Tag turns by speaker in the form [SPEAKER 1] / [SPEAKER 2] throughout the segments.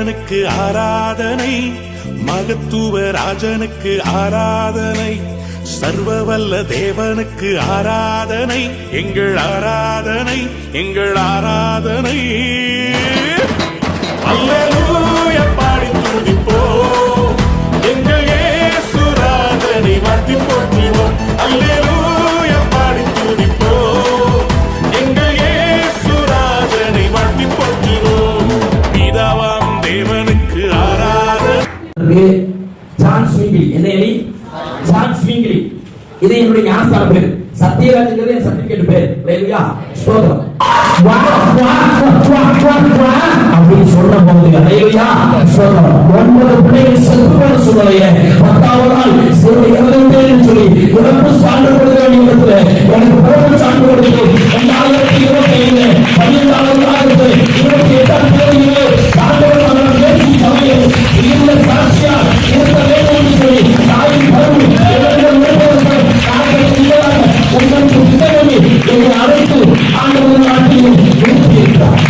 [SPEAKER 1] தேவனுக்கு ஆராதனை, மகத்துவ ராஜனுக்கு ஆராதனை, சர்வவல்ல தேவனுக்கு ஆராதனை, எங்கள் ஆராதனை, எங்கள் ஆராதனை. அல்லேலூயா பாடி துதிப்போம், எங்கள் இயேசு ராஜனை வாழ்த்தி போற்றுவோம். அல்லேலூயா பாடி துதிப்போம், எங்கள் இயேசு ராஜனை வாழ்த்தி போற்றுவோம். பிதாவாம் தேவனுக்கு ஆராதனை.
[SPEAKER 2] ஜான் ஸ்விங்கிலி, ஜான் ஸ்விங்கிலி, இது என்னுடைய ஞானஸ்தான பேர். சத்தியராஜ்ங்கிறது என் சர்டிபிகேட் பேர். ஹalleluya, ஸ்தோத்திரம். அப்படி சொல்ற போது ஹalleluya, ஸ்தோத்திரம். 9 பிள்ளைகள் செத்துப்போன சூழ்நிலையை 10வது நாள் சிறு இறந்தேன்னு சொல்லி இறப்பு சான்று கொடுக்க வேண்டிய இடத்துல எனக்கு பிறப்பு சான்று கொடுத்து 2025 12வது ஆண்டு 28ஆம் தேதியிலே ஆண்டவர் மகன் இயேசு சபையில் இந்த சாட்சியா இருக்க வேண்டும் என்று சொல்லி தாயின் பருவம் அழைத்து ஆண்டவர் நாட்டிலும் நிறுத்தியிருக்கிறார்.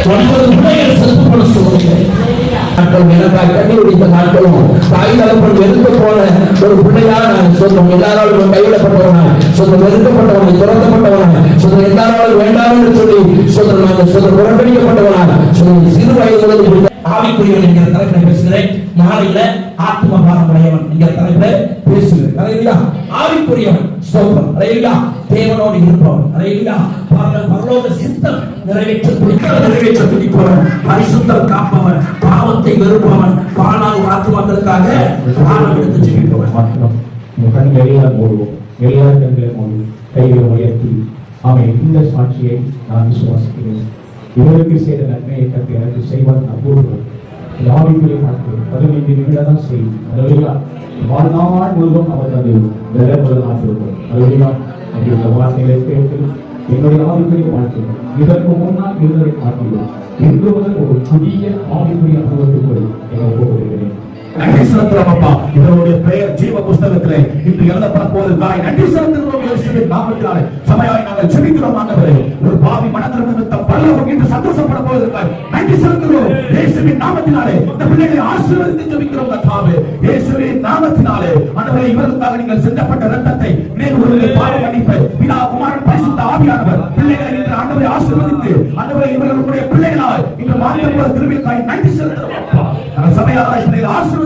[SPEAKER 2] 9 பிள்ளைகள் செத்துப்போன சூழ்நிலை எனக்காக கண்ணி உடித்த நாட்களும் தாய் தகப்பன் வெறுக்க போன ஒரு பிள்ளையா நான் சொல்றோம். எல்லாராலும் கைவிடப்பட்டவனா சொல்ற, வெறுக்கப்பட்டவனை, துரத்தப்பட்டவனா சொல்ற, எல்லாராலும் வேண்டாம் என்று சொல்லி சொல்ற, நாங்கள் சொல்ற புறக்கணிக்கப்பட்டவனா சொல்ற, சிறு வயது முதல் ஆவிக்குரியவன் என்கிற தலைப்பில் பேசுகிறேன். நாளையில ஆத்ம பாரமுடையவன் என்கிற தலைப்பில் பேசுகிறேன். ஹalleluya, ஆவிக்குரியவன் ஸ்தோத்திரம். ஹalleluya, தேவனோடு இருப்பவன். ஹalleluya, பரலோக சித்தம் நிறைவேற்ற துடிப்பவன், பரிசுத்தம் காப்பவன், பாவத்தை வெறுப்பவன், பாலால் ஆத்மாக்களுக்காக பாலம் எடுத்து ஜெபிப்பவன்.
[SPEAKER 3] கண்கள் மூடுவோம், எல்லா கண்கள் மூடுவோம், கைகளை உயர்த்தி ஆமென். இந்த சாட்சியை நான் விசுவாசிக்கிறேன். இவருக்கு செய்த நன்மையை கற்று எனக்கு செய்வார் நம்புவோம். ஆவிக்குரிய நாட்கள் 15 நிமிடம் தான் செய்யும். ஹalleluya, வாழ்நாள் முழுவதும் அவர் தந்து முதல் நாட்கள். ஹalleluya, இந்த வார்த்தைகளை கேட்டு என்னுடைய ஆவிக்குரிய வாழ்க்கை இதற்கு முன்னால் இருந்ததை காட்டிலும் இன்று முதல் ஒரு புதிய ஆவிக்குரிய அனுபவத்துக்குள் என்னை போகிறேன்.
[SPEAKER 4] நன்றி செலுத்துறோம் அப்பா. இதனுடைய பெயர் ஜீவ புஸ்தகத்திலே இன்று எழுதப்பட போவதற்காக நன்றி செலுத்துகிறோம். இயேசுவின் நாமத்தினாலே சபையாய் நாங்கள் ஜெபிக்கிறோம். ஆண்டவரே, ஒரு பாவி மனதிலிருந்த பரலோகம் இன்று சந்தோஷப்பட போவதற்காக நன்றி செலுத்துகிறோம். இயேசுவின் நாமத்தினாலே இந்த பிள்ளைகளை ஆசீர்வதித்து ஜெபிக்கிறோம். கர்த்தாவே, இயேசுவின் நாமத்தினாலே ஆண்டவரே, இவர்களுக்காக நீங்கள் சிந்தப்பட்ட இரத்தத்தை நினைவுகூர்ந்து பாவ மன்னிப்பை பிதா குமாரன் பரிசுத்த ஆவியானவர் பிள்ளைகளை இன்று ஆண்டவரை ஆசீர்வதித்து ஆண்டவரே, இவர்களுடைய பிள்ளைகளாய் இன்று மாற்றப்பட திரும்பிக்காய் நன்றி செலுத்துகிறோம் அப்பா. சபையாராய் பிள்ளைகளை ஆசீர்வதிக்கிறோம்.